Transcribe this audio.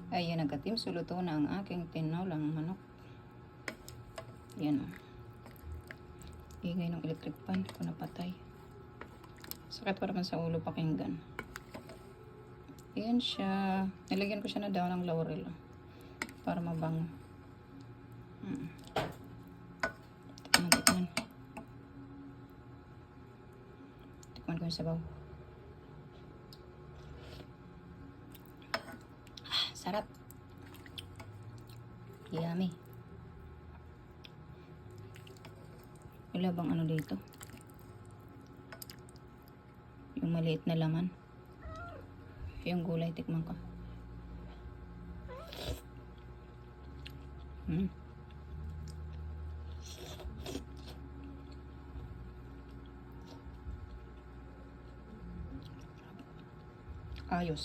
Ayan ang katim, suluto na ang aking tinolang manok. Yan o. Ingay ng electric pan, hindi ko napatay. Sakit pa naman sa ulo pakinggan. Ayan siya. Nilagyan ko siya na daw ng laurel. Para mabango. Tikman. Tikman ko yung sabaw. Sarap. Yummy. Wala bang ano dito? Yung maliit na laman. Yung gulay, tikman ko. Ayos.